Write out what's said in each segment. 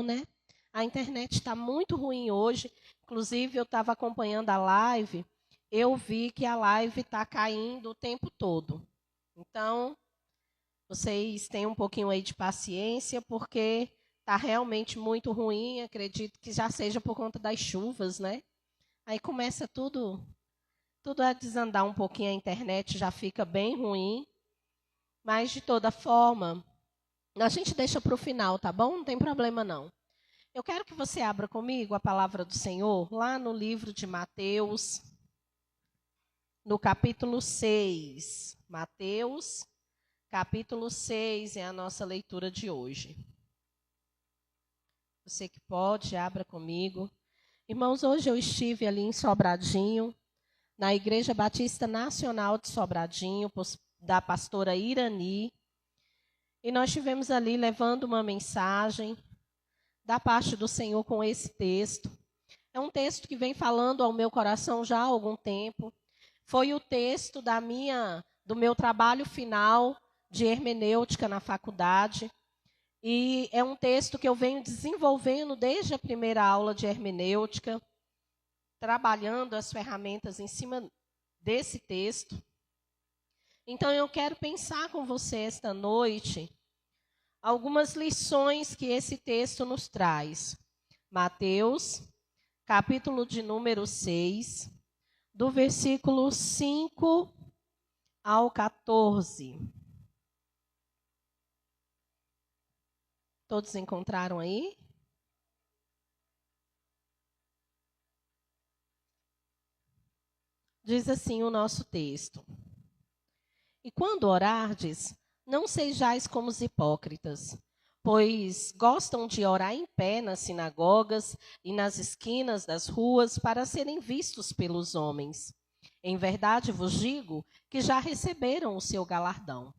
não, né? A internet está muito ruim hoje. Inclusive, eu estava acompanhando a live, eu vi que a live está caindo o tempo todo. Então, vocês têm um pouquinho aí de paciência, porque está realmente muito ruim. Acredito que já seja por conta das chuvas, né? Aí começa tudo a desandar um pouquinho, a internet já fica bem ruim. Mas, de toda forma, a gente deixa para o final, tá bom? Não tem problema, não. Eu quero que você abra comigo a palavra do Senhor, lá no livro de Mateus, no capítulo 6. Mateus, capítulo 6 é a nossa leitura de hoje. Você que pode, abra comigo. Irmãos, hoje eu estive ali em Sobradinho, na Igreja Batista Nacional de Sobradinho, da pastora Irani. E nós estivemos ali levando uma mensagem da parte do Senhor com esse texto. É um texto que vem falando ao meu coração já há algum tempo. Foi o texto do meu trabalho final de hermenêutica na faculdade. E é um texto que eu venho desenvolvendo desde a primeira aula de hermenêutica, trabalhando as ferramentas em cima desse texto. Então eu quero pensar com você esta noite algumas lições que esse texto nos traz. Mateus, capítulo de número 6, do versículo 5 ao 14. Todos encontraram aí? Diz assim o nosso texto: E quando orardes, não sejais como os hipócritas, pois gostam de orar em pé nas sinagogas e nas esquinas das ruas para serem vistos pelos homens. Em verdade vos digo que já receberam o seu galardão.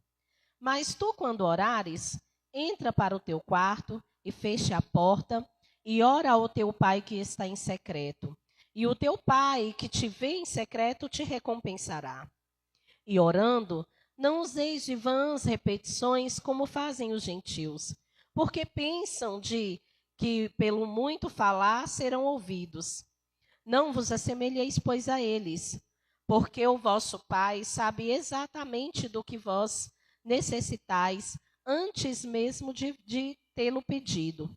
Mas tu, quando orares, entra para o teu quarto e feche a porta e ora ao teu pai que está em secreto. E o teu pai que te vê em secreto te recompensará. E orando, não useis de vãs repetições como fazem os gentios, porque pensam que pelo muito falar serão ouvidos. Não vos assemelheis, pois, a eles, porque o vosso Pai sabe exatamente do que vós necessitais, antes mesmo de tê-lo pedido.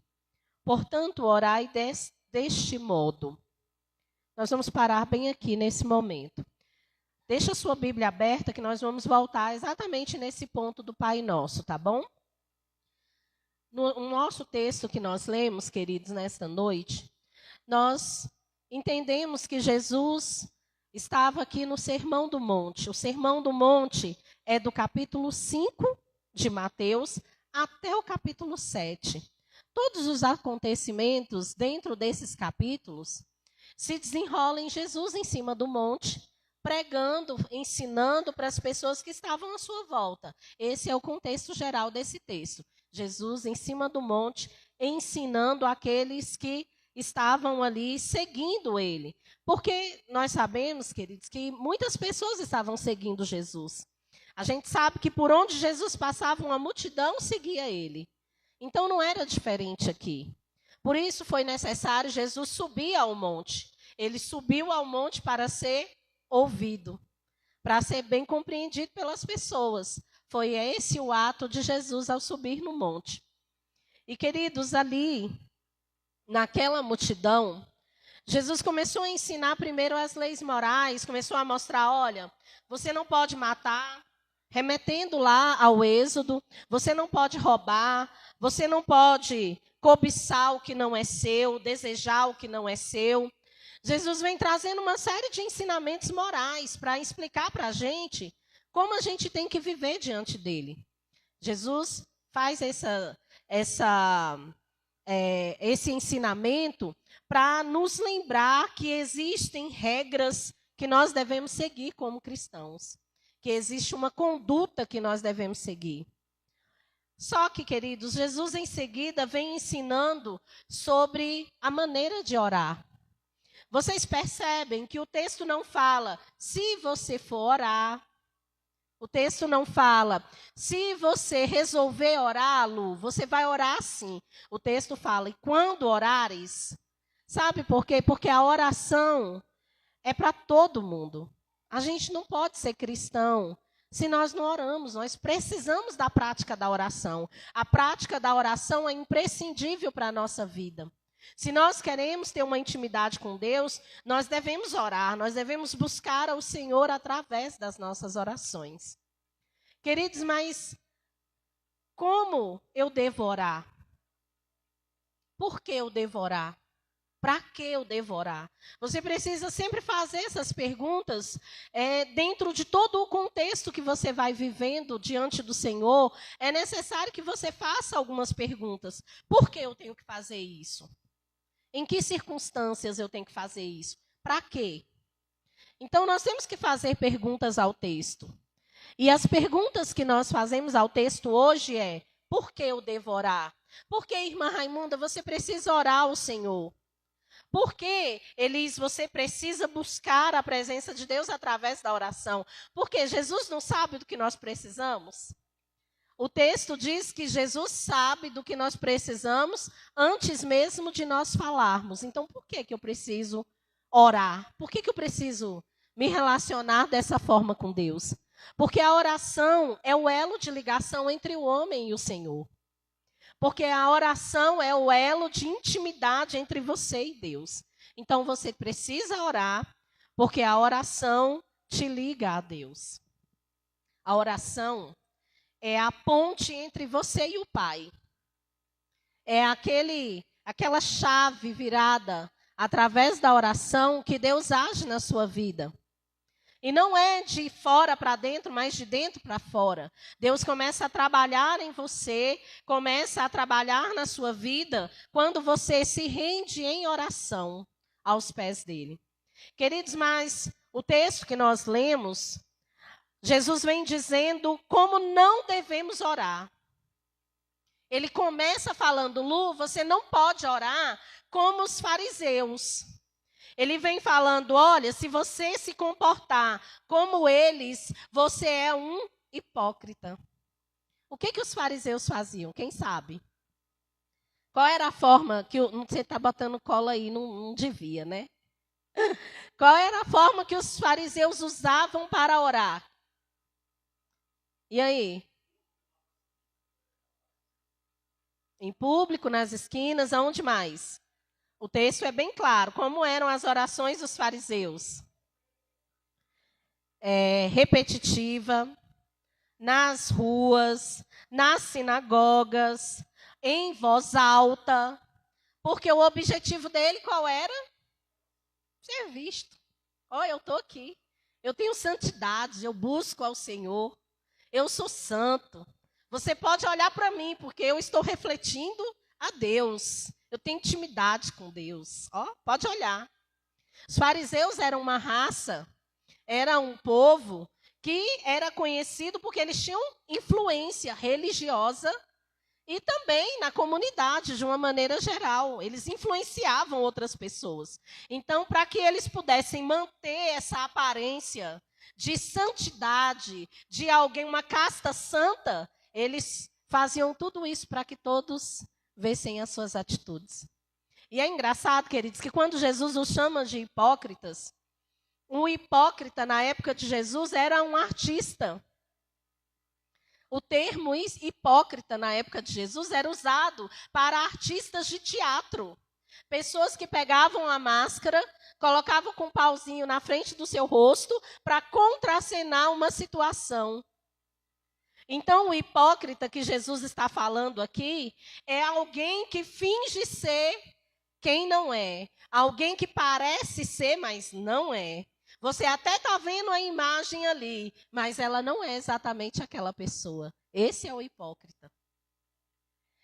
Portanto, orai deste modo. Nós vamos parar bem aqui nesse momento. Deixa a sua Bíblia aberta que nós vamos voltar exatamente nesse ponto do Pai Nosso, tá bom? No nosso texto que nós lemos, queridos, nesta noite, nós entendemos que Jesus estava aqui no Sermão do Monte. O Sermão do Monte é do capítulo 5 de Mateus até o capítulo 7. Todos os acontecimentos dentro desses capítulos se desenrolam em Jesus em cima do monte, pregando, ensinando para as pessoas que estavam à sua volta. Esse é o contexto geral desse texto. Jesus em cima do monte, ensinando aqueles que estavam ali seguindo ele. Porque nós sabemos, queridos, que muitas pessoas estavam seguindo Jesus. A gente sabe que por onde Jesus passava, uma multidão seguia ele. Então não era diferente aqui. Por isso foi necessário Jesus subir ao monte. Ele subiu ao monte para ser ouvido, para ser bem compreendido pelas pessoas. Foi esse o ato de Jesus ao subir no monte. E, queridos, ali, naquela multidão, Jesus começou a ensinar primeiro as leis morais, começou a mostrar, olha, você não pode matar, remetendo lá ao Êxodo, você não pode roubar, você não pode cobiçar o que não é seu, desejar o que não é seu. Jesus vem trazendo uma série de ensinamentos morais para explicar para a gente como a gente tem que viver diante dele. Jesus faz esse ensinamento para nos lembrar que existem regras que nós devemos seguir como cristãos, que existe uma conduta que nós devemos seguir. Só que, queridos, Jesus em seguida vem ensinando sobre a maneira de orar. Vocês percebem que o texto não fala, se você for orar, O texto não fala, se você resolver orar, Lu, você vai orar assim. O texto fala, e quando orares, sabe por quê? Porque a oração é para todo mundo. A gente não pode ser cristão se nós não oramos. Nós precisamos da prática da oração. A prática da oração é imprescindível para a nossa vida. Se nós queremos ter uma intimidade com Deus, nós devemos orar, nós devemos buscar ao Senhor através das nossas orações. Queridos, mas como eu devo orar? Por que eu devo orar? Para que eu devo orar? Você precisa sempre fazer essas perguntas dentro de todo o contexto que você vai vivendo diante do Senhor. É necessário que você faça algumas perguntas. Por que eu tenho que fazer isso? Em que circunstâncias eu tenho que fazer isso? Para quê? Então, nós temos que fazer perguntas ao texto. E as perguntas que nós fazemos ao texto hoje é, por que eu devo orar? Por que, irmã Raimunda, você precisa orar ao Senhor? Por que, Elis, você precisa buscar a presença de Deus através da oração? Porque Jesus não sabe do que nós precisamos? O texto diz que Jesus sabe do que nós precisamos antes mesmo de nós falarmos. Então, por que eu preciso orar? Por que eu preciso me relacionar dessa forma com Deus? Porque a oração é o elo de ligação entre o homem e o Senhor. Porque a oração é o elo de intimidade entre você e Deus. Então, você precisa orar, porque a oração te liga a Deus. A oração é a ponte entre você e o Pai. É aquela chave virada através da oração que Deus age na sua vida. E não é de fora para dentro, mas de dentro para fora. Deus começa a trabalhar em você, começa a trabalhar na sua vida, quando você se rende em oração aos pés dele. Queridos, mas o texto que nós lemos, Jesus vem dizendo como não devemos orar. Ele começa falando, Lu, você não pode orar como os fariseus. Ele vem falando, olha, se você se comportar como eles, você é um hipócrita. O que os fariseus faziam? Quem sabe? Qual era a forma que... Você está botando cola aí, não devia, né? Qual era a forma que os fariseus usavam para orar? E aí? Em público, nas esquinas, aonde mais? O texto é bem claro. Como eram as orações dos fariseus? Repetitiva, nas ruas, nas sinagogas, em voz alta. Porque o objetivo dele qual era? Ser visto. Olha, eu estou aqui. Eu tenho santidade, eu busco ao Senhor. Eu sou santo. Você pode olhar para mim, porque eu estou refletindo a Deus. Eu tenho intimidade com Deus. Pode olhar. Os fariseus eram uma raça, era um povo que era conhecido porque eles tinham influência religiosa e também na comunidade, de uma maneira geral. Eles influenciavam outras pessoas. Então, para que eles pudessem manter essa aparência de santidade, de alguém, uma casta santa, eles faziam tudo isso para que todos vissem as suas atitudes. E é engraçado, queridos, que quando Jesus os chama de hipócritas, um hipócrita na época de Jesus era um artista. O termo hipócrita na época de Jesus era usado para artistas de teatro. Pessoas que pegavam a máscara, colocavam com um pauzinho na frente do seu rosto para contracenar uma situação. Então, o hipócrita que Jesus está falando aqui é alguém que finge ser quem não é. Alguém que parece ser, mas não é. Você até está vendo a imagem ali, mas ela não é exatamente aquela pessoa. Esse é o hipócrita.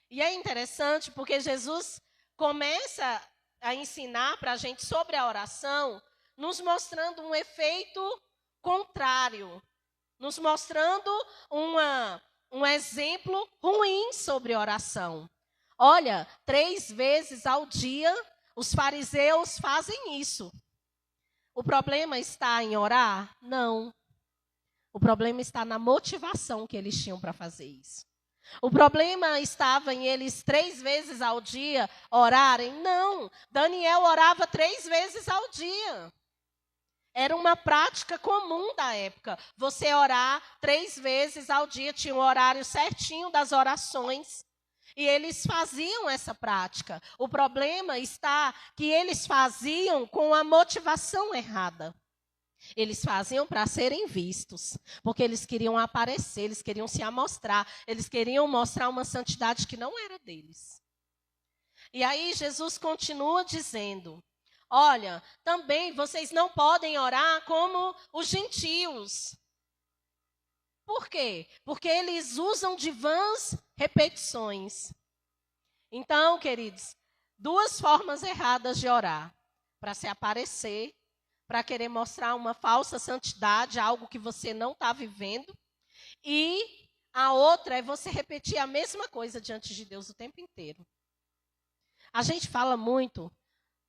E é interessante porque Jesus começa a ensinar para a gente sobre a oração, nos mostrando um efeito contrário. Nos mostrando um exemplo ruim sobre oração. Olha, 3 vezes ao dia, os fariseus fazem isso. O problema está em orar? Não. O problema está na motivação que eles tinham para fazer isso. O problema estava em eles 3 vezes ao dia orarem? Não, Daniel orava 3 vezes ao dia. Era uma prática comum da época. Você orar 3 vezes ao dia, tinha um horário certinho das orações. E eles faziam essa prática. O problema está que eles faziam com a motivação errada. Eles faziam para serem vistos, porque eles queriam aparecer, eles queriam se amostrar, eles queriam mostrar uma santidade que não era deles. E aí Jesus continua dizendo, olha, também vocês não podem orar como os gentios. Por quê? Porque eles usam de vãs repetições. Então, queridos, 2 formas erradas de orar. Para se aparecer, para querer mostrar uma falsa santidade, algo que você não está vivendo. E a outra é você repetir a mesma coisa diante de Deus o tempo inteiro. A gente fala muito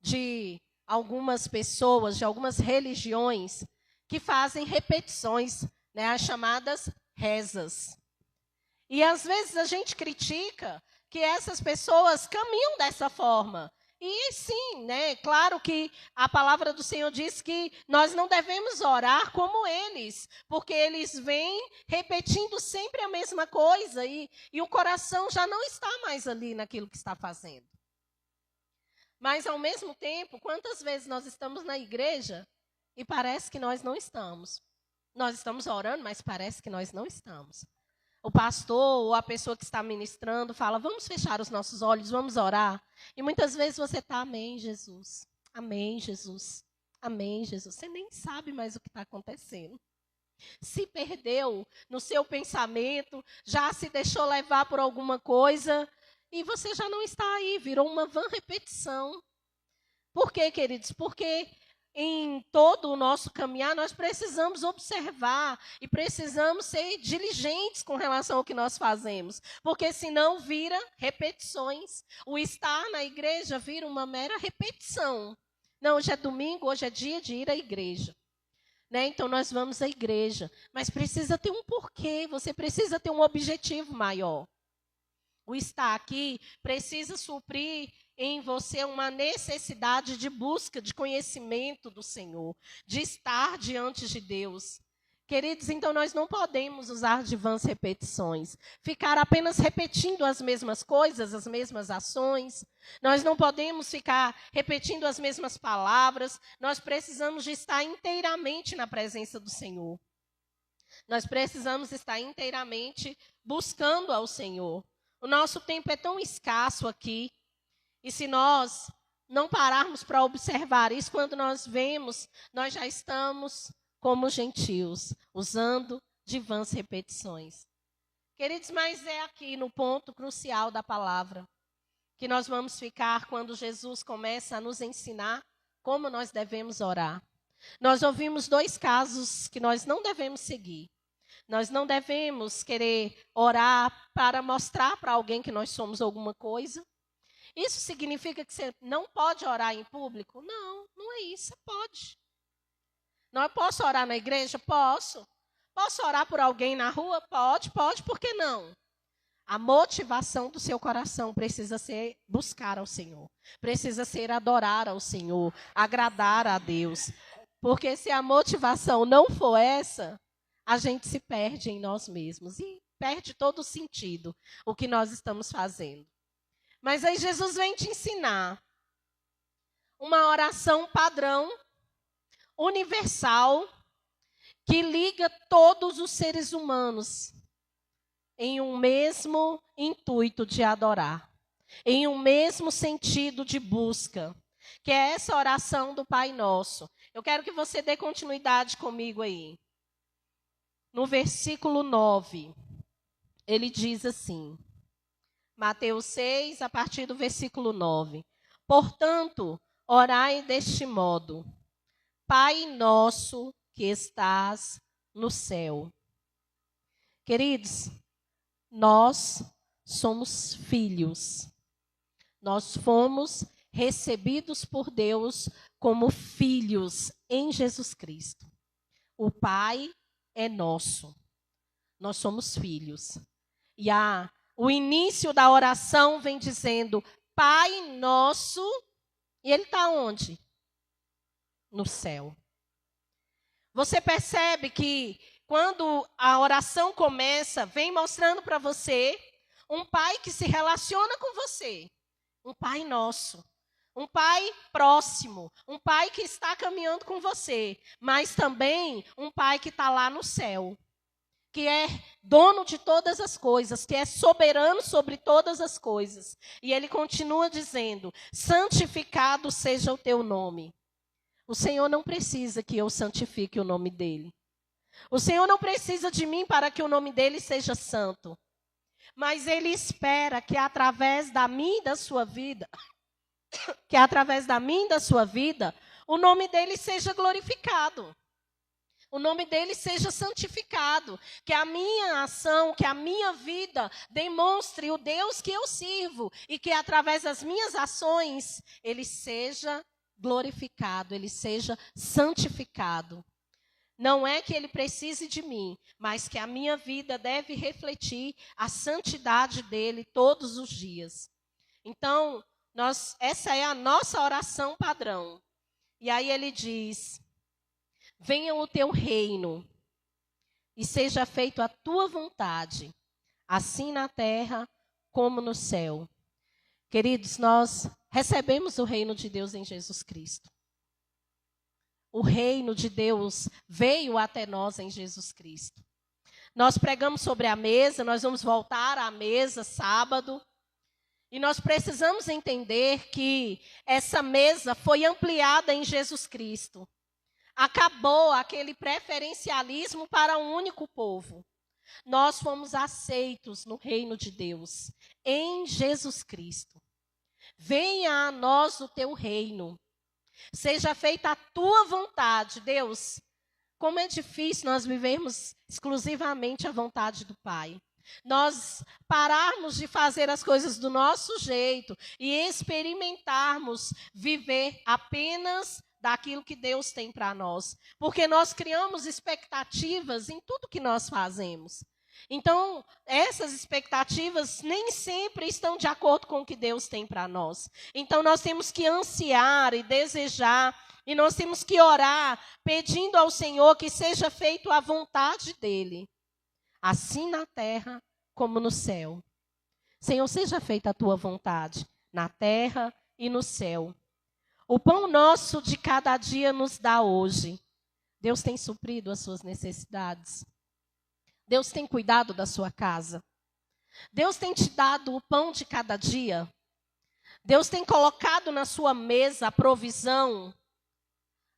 de algumas pessoas, de algumas religiões, que fazem repetições, né, as chamadas rezas. E às vezes a gente critica que essas pessoas caminham dessa forma. E sim, né, claro que a palavra do Senhor diz que nós não devemos orar como eles, porque eles vêm repetindo sempre a mesma coisa e o coração já não está mais ali naquilo que está fazendo. Mas, ao mesmo tempo, quantas vezes nós estamos na igreja e parece que nós não estamos? Nós estamos orando, mas parece que nós não estamos. O pastor ou a pessoa que está ministrando fala, vamos fechar os nossos olhos, vamos orar. E muitas vezes você está, amém, Jesus. Amém, Jesus. Amém, Jesus. Você nem sabe mais o que está acontecendo. Se perdeu no seu pensamento, já se deixou levar por alguma coisa e você já não está aí, virou uma vã repetição. Por quê, queridos? Porque em todo o nosso caminhar, nós precisamos observar e precisamos ser diligentes com relação ao que nós fazemos. Porque senão vira repetições. O estar na igreja vira uma mera repetição. Não, hoje é domingo, hoje é dia de ir à igreja. Né? Então nós vamos à igreja. Mas precisa ter um porquê, você precisa ter um objetivo maior. O estar aqui precisa suprir em você uma necessidade de busca, de conhecimento do Senhor, de estar diante de Deus. Queridos, então nós não podemos usar de vãs repetições, ficar apenas repetindo as mesmas coisas, as mesmas ações. Nós não podemos ficar repetindo as mesmas palavras, nós precisamos de estar inteiramente na presença do Senhor. Nós precisamos estar inteiramente buscando ao Senhor. O nosso tempo é tão escasso aqui. E se nós não pararmos para observar isso, quando nós vemos, nós já estamos como gentios, usando de vãs repetições. Queridos, mas é aqui no ponto crucial da palavra que nós vamos ficar quando Jesus começa a nos ensinar como nós devemos orar. Nós ouvimos 2 casos que nós não devemos seguir. Nós não devemos querer orar para mostrar para alguém que nós somos alguma coisa. Isso significa que você não pode orar em público? Não, não é isso, você pode. Não, eu posso orar na igreja? Posso. Posso orar por alguém na rua? Pode, por que não? A motivação do seu coração precisa ser buscar ao Senhor. Precisa ser adorar ao Senhor, agradar a Deus. Porque se a motivação não for essa, a gente se perde em nós mesmos e perde todo o sentido o que nós estamos fazendo. Mas aí Jesus vem te ensinar uma oração padrão, universal, que liga todos os seres humanos em um mesmo intuito de adorar, em um mesmo sentido de busca, que é essa oração do Pai Nosso. Eu quero que você dê continuidade comigo aí. No versículo 9, ele diz assim, Mateus 6, a partir do versículo 9. Portanto, orai deste modo: Pai nosso que estás no céu. Queridos, nós somos filhos. Nós fomos recebidos por Deus como filhos em Jesus Cristo. O Pai é nosso. Nós somos filhos. E o início da oração vem dizendo, Pai nosso, e ele está onde? No céu. Você percebe que quando a oração começa, vem mostrando para você um pai que se relaciona com você. Um pai nosso. Um pai próximo. Um pai que está caminhando com você. Mas também um pai que está lá no céu. Que é dono de todas as coisas. Que é soberano sobre todas as coisas. E ele continua dizendo, santificado seja o teu nome. O Senhor não precisa que eu santifique o nome dele. O Senhor não precisa de mim para que o nome dele seja santo. Mas ele espera que através da minha e da sua vida, o nome dele seja glorificado. O nome dele seja santificado. Que a minha ação, que a minha vida demonstre o Deus que eu sirvo. E que através das minhas ações, ele seja glorificado, ele seja santificado. Não é que ele precise de mim, mas que a minha vida deve refletir a santidade dele todos os dias. Então, essa é a nossa oração padrão. E aí ele diz, venha o teu reino e seja feito a tua vontade, assim na terra como no céu. Queridos, nós recebemos o reino de Deus em Jesus Cristo. O reino de Deus veio até nós em Jesus Cristo. Nós pregamos sobre a mesa, nós vamos voltar à mesa sábado. E nós precisamos entender que essa mesa foi ampliada em Jesus Cristo. Acabou aquele preferencialismo para um único povo. Nós fomos aceitos no reino de Deus, em Jesus Cristo. Venha a nós o teu reino. Seja feita a tua vontade, Deus. Como é difícil nós vivermos exclusivamente a vontade do Pai. Nós pararmos de fazer as coisas do nosso jeito e experimentarmos viver apenas daquilo que Deus tem para nós. Porque nós criamos expectativas em tudo que nós fazemos. Então, essas expectativas nem sempre estão de acordo com o que Deus tem para nós. Então, nós temos que ansiar e desejar, e nós temos que orar, pedindo ao Senhor que seja feito a vontade dEle, assim na terra como no céu. Senhor, seja feita a tua vontade, na terra e no céu. O pão nosso de cada dia nos dá hoje. Deus tem suprido as suas necessidades. Deus tem cuidado da sua casa. Deus tem te dado o pão de cada dia. Deus tem colocado na sua mesa a provisão.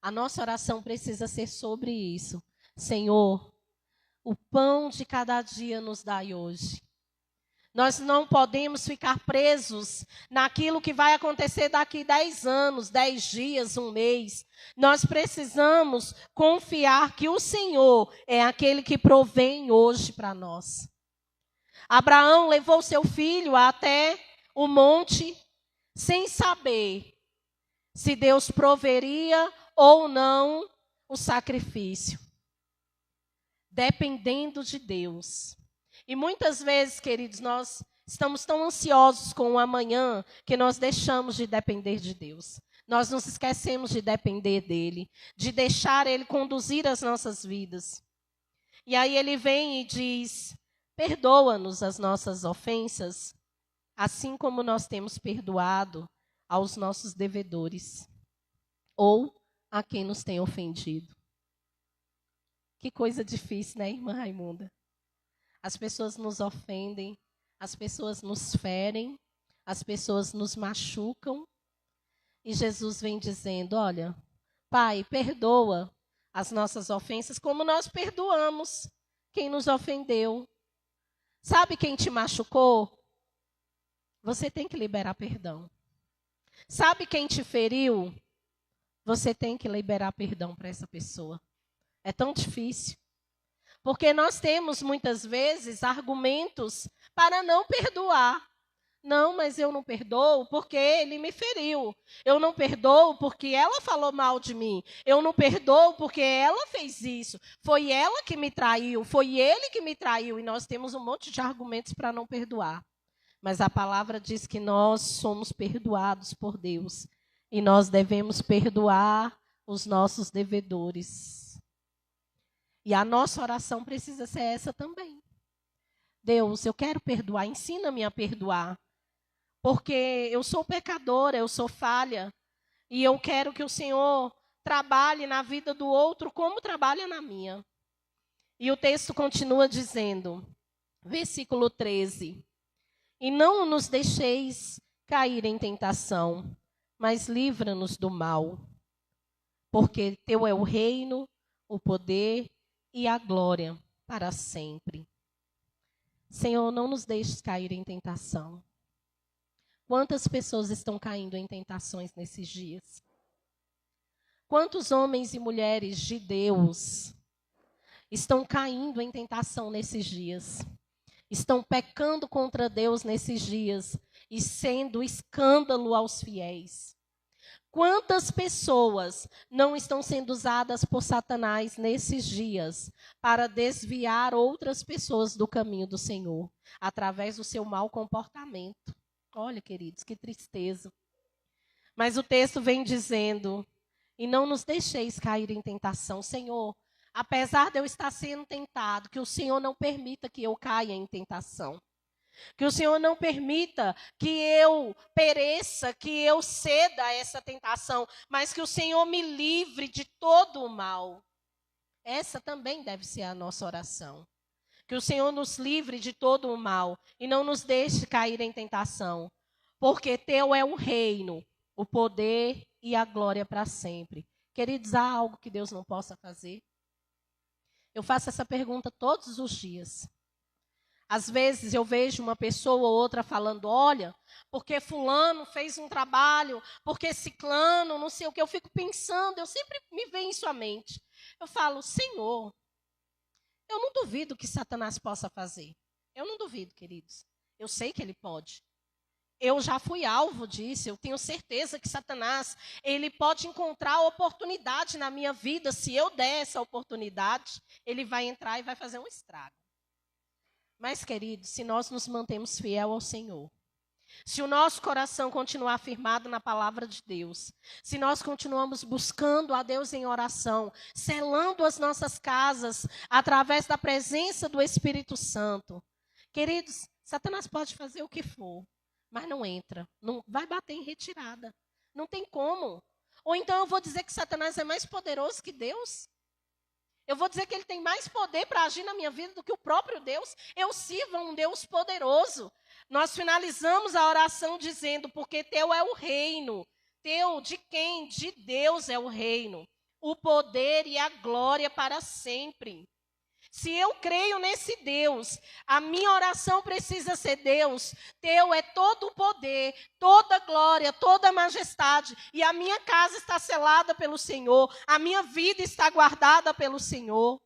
A nossa oração precisa ser sobre isso. Senhor, o pão de cada dia nos dai hoje. Nós não podemos ficar presos naquilo que vai acontecer daqui 10 anos, 10 dias, um mês. Nós precisamos confiar que o Senhor é aquele que provém hoje para nós. Abraão levou seu filho até o monte sem saber se Deus proveria ou não o sacrifício. Dependendo de Deus. E muitas vezes, queridos, nós estamos tão ansiosos com o amanhã que nós deixamos de depender de Deus. Nós nos esquecemos de depender dEle, de deixar Ele conduzir as nossas vidas. E aí Ele vem e diz, perdoa-nos as nossas ofensas, assim como nós temos perdoado aos nossos devedores, ou a quem nos tem ofendido. Que coisa difícil, né, irmã Raimunda? As pessoas nos ofendem, as pessoas nos ferem, as pessoas nos machucam. E Jesus vem dizendo, olha, Pai, perdoa as nossas ofensas como nós perdoamos quem nos ofendeu. Sabe quem te machucou? Você tem que liberar perdão. Sabe quem te feriu? Você tem que liberar perdão para essa pessoa. É tão difícil. Porque nós temos, muitas vezes, argumentos para não perdoar. Não, mas eu não perdoo porque ele me feriu. Eu não perdoo porque ela falou mal de mim. Eu não perdoo porque ela fez isso. Foi ela que me traiu, foi ele que me traiu. E nós temos um monte de argumentos para não perdoar. Mas a palavra diz que nós somos perdoados por Deus. E nós devemos perdoar os nossos devedores. E a nossa oração precisa ser essa também. Deus, eu quero perdoar, ensina-me a perdoar. Porque eu sou pecadora, eu sou falha. E eu quero que o Senhor trabalhe na vida do outro como trabalha na minha. E o texto continua dizendo, versículo 13. E não nos deixeis cair em tentação, mas livra-nos do mal. Porque teu é o reino, o poder e a glória para sempre. Senhor, não nos deixes cair em tentação. Quantas pessoas estão caindo em tentações nesses dias? Quantos homens e mulheres de Deus estão caindo em tentação nesses dias? Estão pecando contra Deus nesses dias e sendo escândalo aos fiéis? Quantas pessoas não estão sendo usadas por Satanás nesses dias para desviar outras pessoas do caminho do Senhor, através do seu mau comportamento? Olha, queridos, que tristeza. Mas o texto vem dizendo, e não nos deixeis cair em tentação. Senhor, apesar de eu estar sendo tentado, que o Senhor não permita que eu caia em tentação. Que o Senhor não permita que eu pereça, que eu ceda a essa tentação, mas que o Senhor me livre de todo o mal. Essa também deve ser a nossa oração. Que o Senhor nos livre de todo o mal e não nos deixe cair em tentação. Porque teu é o reino, o poder e a glória para sempre. Queridos, há algo que Deus não possa fazer? Eu faço essa pergunta todos os dias. Às vezes eu vejo uma pessoa ou outra falando, olha, porque fulano fez um trabalho, porque ciclano, não sei o que, eu fico pensando, eu sempre me venho isso à mente. Eu falo, Senhor, eu não duvido que Satanás possa fazer. Eu não duvido, queridos. Eu sei que ele pode. Eu já fui alvo disso, eu tenho certeza que Satanás, ele pode encontrar oportunidade na minha vida. Se eu der essa oportunidade, ele vai entrar e vai fazer um estrago. Mas, queridos, se nós nos mantemos fiel ao Senhor, se o nosso coração continuar firmado na palavra de Deus, se nós continuamos buscando a Deus em oração, selando as nossas casas através da presença do Espírito Santo, queridos, Satanás pode fazer o que for, mas não entra, não vai bater em retirada, não tem como. Ou então eu vou dizer que Satanás é mais poderoso que Deus? Eu vou dizer que ele tem mais poder para agir na minha vida do que o próprio Deus? Eu sirvo a um Deus poderoso. Nós finalizamos a oração dizendo, porque teu é o reino. Teu, de quem? De Deus é o reino. O poder e a glória para sempre. Se eu creio nesse Deus, a minha oração precisa ser, Deus, teu é todo o poder, toda a glória, toda a majestade, e a minha casa está selada pelo Senhor, a minha vida está guardada pelo Senhor.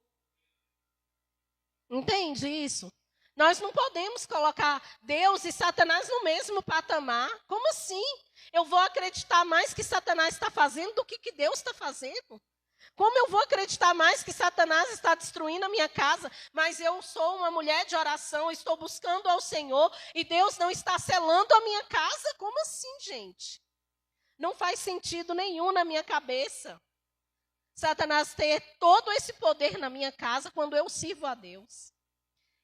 Entende isso? Nós não podemos colocar Deus e Satanás no mesmo patamar. Como assim? Eu vou acreditar mais que Satanás está fazendo do que Deus está fazendo? Como eu vou acreditar mais que Satanás está destruindo a minha casa, mas eu sou uma mulher de oração, estou buscando ao Senhor e Deus não está selando a minha casa? Como assim, gente? Não faz sentido nenhum na minha cabeça. Satanás ter todo esse poder na minha casa quando eu sirvo a Deus.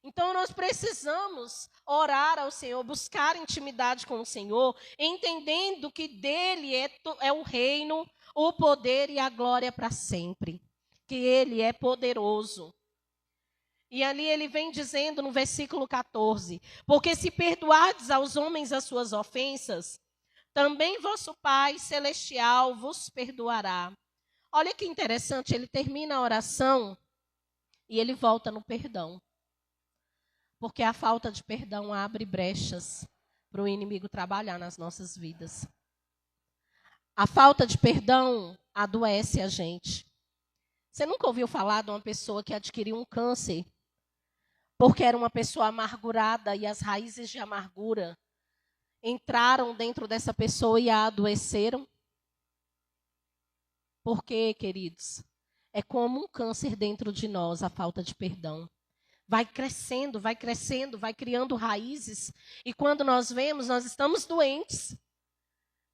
Então nós precisamos orar ao Senhor, buscar intimidade com o Senhor, entendendo que dele é o reino, o poder e a glória para sempre. Que ele é poderoso. E ali ele vem dizendo no versículo 14, porque se perdoardes aos homens as suas ofensas, também vosso Pai celestial vos perdoará. Olha que interessante, ele termina a oração e ele volta no perdão. Porque a falta de perdão abre brechas para o inimigo trabalhar nas nossas vidas. A falta de perdão adoece a gente. Você nunca ouviu falar de uma pessoa que adquiriu um câncer porque era uma pessoa amargurada e as raízes de amargura entraram dentro dessa pessoa e a adoeceram? Porque, queridos, é como um câncer dentro de nós a falta de perdão. Vai crescendo, vai criando raízes. E quando nós vemos, nós estamos doentes.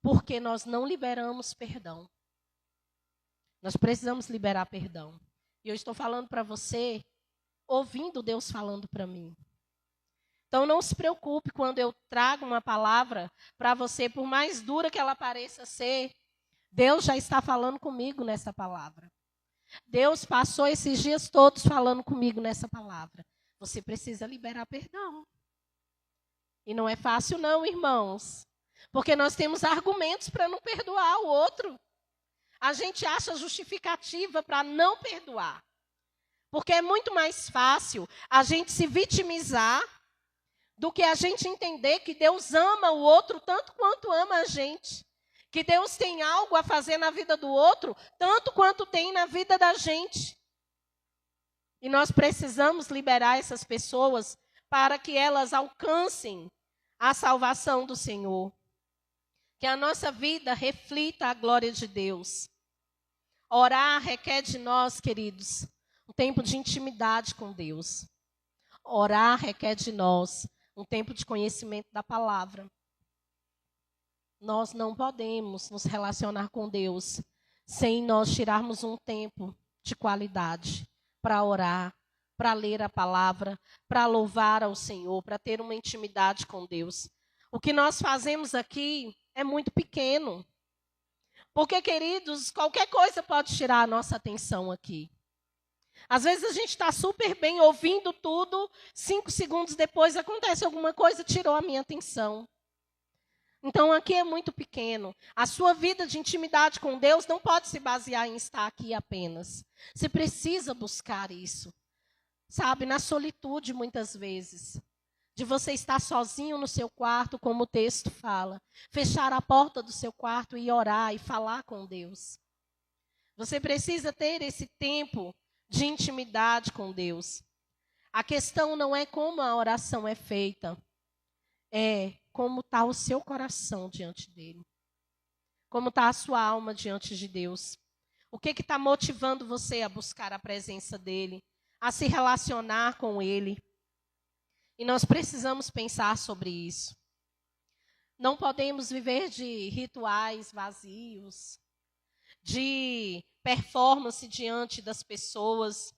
Porque nós não liberamos perdão. Nós precisamos liberar perdão. E eu estou falando para você, ouvindo Deus falando para mim. Então não se preocupe quando eu trago uma palavra para você, por mais dura que ela pareça ser, Deus já está falando comigo nessa palavra. Deus passou esses dias todos falando comigo nessa palavra. Você precisa liberar perdão. E não é fácil não, irmãos. Porque nós temos argumentos para não perdoar o outro. A gente acha justificativa para não perdoar. Porque é muito mais fácil a gente se vitimizar do que a gente entender que Deus ama o outro tanto quanto ama a gente. Que Deus tem algo a fazer na vida do outro tanto quanto tem na vida da gente. E nós precisamos liberar essas pessoas para que elas alcancem a salvação do Senhor. Que a nossa vida reflita a glória de Deus. Orar requer de nós, queridos, um tempo de intimidade com Deus. Orar requer de nós um tempo de conhecimento da palavra. Nós não podemos nos relacionar com Deus sem nós tirarmos um tempo de qualidade para orar, para ler a palavra, para louvar ao Senhor, para ter uma intimidade com Deus. O que nós fazemos aqui é muito pequeno. Porque, queridos, qualquer coisa pode tirar a nossa atenção aqui. Às vezes a gente está super bem ouvindo tudo, 5 segundos depois acontece alguma coisa, tirou a minha atenção. Então aqui é muito pequeno. A sua vida de intimidade com Deus não pode se basear em estar aqui apenas. Você precisa buscar isso. Sabe, na solitude muitas vezes. De você estar sozinho no seu quarto, como o texto fala. Fechar a porta do seu quarto e orar e falar com Deus. Você precisa ter esse tempo de intimidade com Deus. A questão não é como a oração é feita. É como está o seu coração diante dele. Como está a sua alma diante de Deus. O que está motivando você a buscar a presença dele? A se relacionar com ele? E nós precisamos pensar sobre isso. Não podemos viver de rituais vazios, de performance diante das pessoas.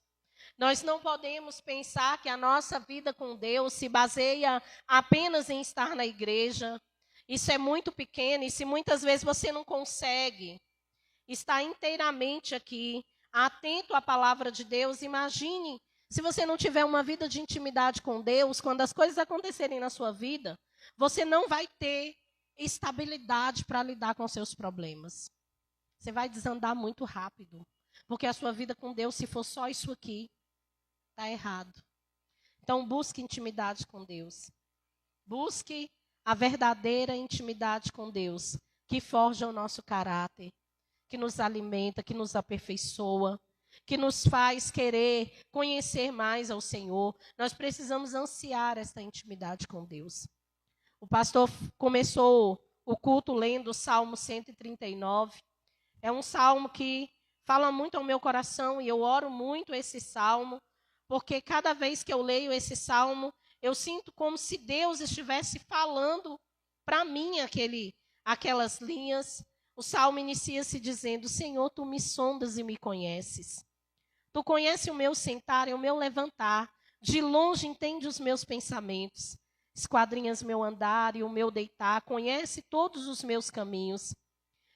Nós não podemos pensar que a nossa vida com Deus se baseia apenas em estar na igreja. Isso é muito pequeno e se muitas vezes você não consegue estar inteiramente aqui, atento à palavra de Deus, imagine se você não tiver uma vida de intimidade com Deus, quando as coisas acontecerem na sua vida, você não vai ter estabilidade para lidar com seus problemas. Você vai desandar muito rápido. Porque a sua vida com Deus, se for só isso aqui, está errado. Então, busque intimidade com Deus. Busque a verdadeira intimidade com Deus, que forja o nosso caráter, que nos alimenta, que nos aperfeiçoa, que nos faz querer conhecer mais ao Senhor. Nós precisamos ansiar esta intimidade com Deus. O pastor começou o culto lendo o Salmo 139. É um salmo que fala muito ao meu coração e eu oro muito esse salmo, porque cada vez que eu leio esse salmo, eu sinto como se Deus estivesse falando para mim aquelas linhas. O salmo inicia-se dizendo: Senhor, tu me sondas e me conheces. Tu conheces o meu sentar e o meu levantar. De longe entende os meus pensamentos. Esquadrinhas meu andar e o meu deitar. Conhece todos os meus caminhos.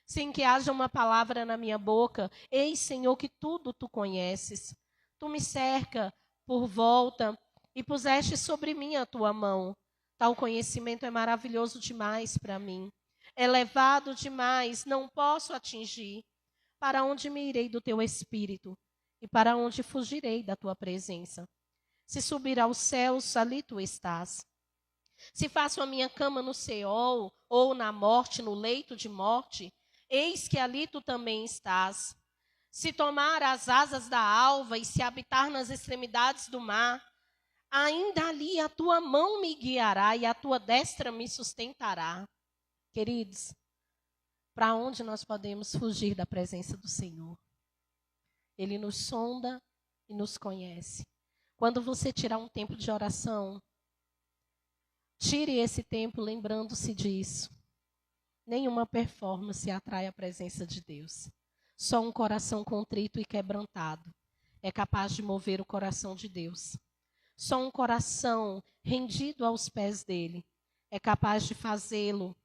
Sem que haja uma palavra na minha boca. Eis, Senhor, que tudo tu conheces. Tu me cerca por volta e puseste sobre mim a tua mão. Tal conhecimento é maravilhoso demais para mim. Elevado demais, não posso atingir. Para onde me irei do teu espírito? E para onde fugirei da tua presença? Se subir aos céus, ali tu estás. Se faço a minha cama no Seol, ou na morte, no leito de morte, eis que ali tu também estás. Se tomar as asas da alva e se habitar nas extremidades do mar, ainda ali a tua mão me guiará e a tua destra me sustentará. Queridos, para onde nós podemos fugir da presença do Senhor? Ele nos sonda e nos conhece. Quando você tirar um tempo de oração, tire esse tempo lembrando-se disso. Nenhuma performance atrai a presença de Deus. Só um coração contrito e quebrantado é capaz de mover o coração de Deus. Só um coração rendido aos pés dele é capaz de fazê-lo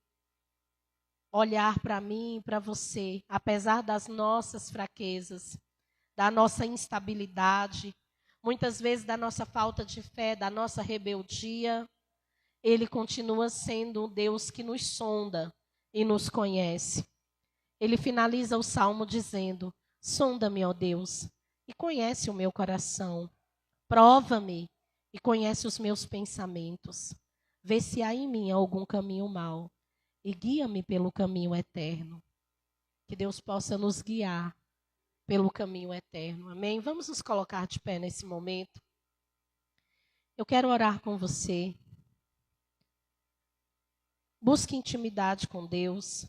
olhar para mim e para você, apesar das nossas fraquezas, da nossa instabilidade, muitas vezes da nossa falta de fé, da nossa rebeldia. Ele continua sendo um Deus que nos sonda e nos conhece. Ele finaliza o salmo dizendo: sonda-me, ó Deus, e conhece o meu coração. Prova-me e conhece os meus pensamentos. Vê se há em mim algum caminho mau e guia-me pelo caminho eterno. Que Deus possa nos guiar pelo caminho eterno. Amém? Vamos nos colocar de pé nesse momento. Eu quero orar com você. Busque intimidade com Deus.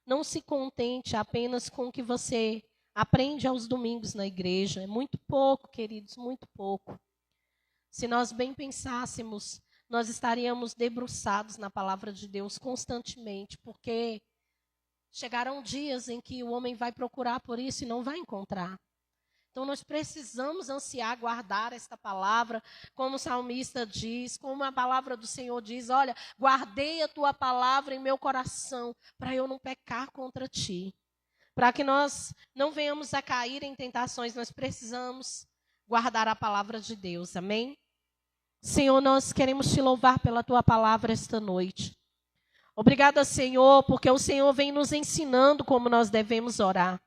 Não se contente apenas com o que você aprende aos domingos na igreja. É muito pouco, queridos, muito pouco. Se nós bem pensássemos, nós estaríamos debruçados na palavra de Deus constantemente, porque chegarão dias em que o homem vai procurar por isso e não vai encontrar. Então nós precisamos ansiar guardar esta palavra, como o salmista diz, como a palavra do Senhor diz: olha, guardei a tua palavra em meu coração, para eu não pecar contra ti. Para que nós não venhamos a cair em tentações, nós precisamos guardar a palavra de Deus, amém? Senhor, nós queremos te louvar pela tua palavra esta noite. Obrigada, Senhor, porque o Senhor vem nos ensinando como nós devemos orar.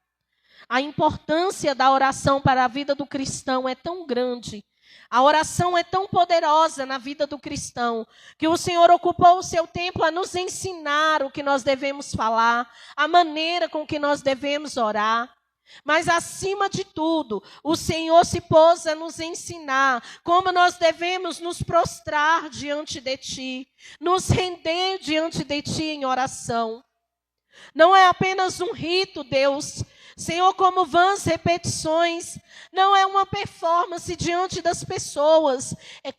A importância da oração para a vida do cristão é tão grande. A oração é tão poderosa na vida do cristão, que o Senhor ocupou o seu tempo a nos ensinar o que nós devemos falar, a maneira com que nós devemos orar. Mas, acima de tudo, o Senhor se pôs a nos ensinar como nós devemos nos prostrar diante de Ti, nos render diante de Ti em oração. Não é apenas um rito, Deus, Senhor, como vãs repetições, não é uma performance diante das pessoas, é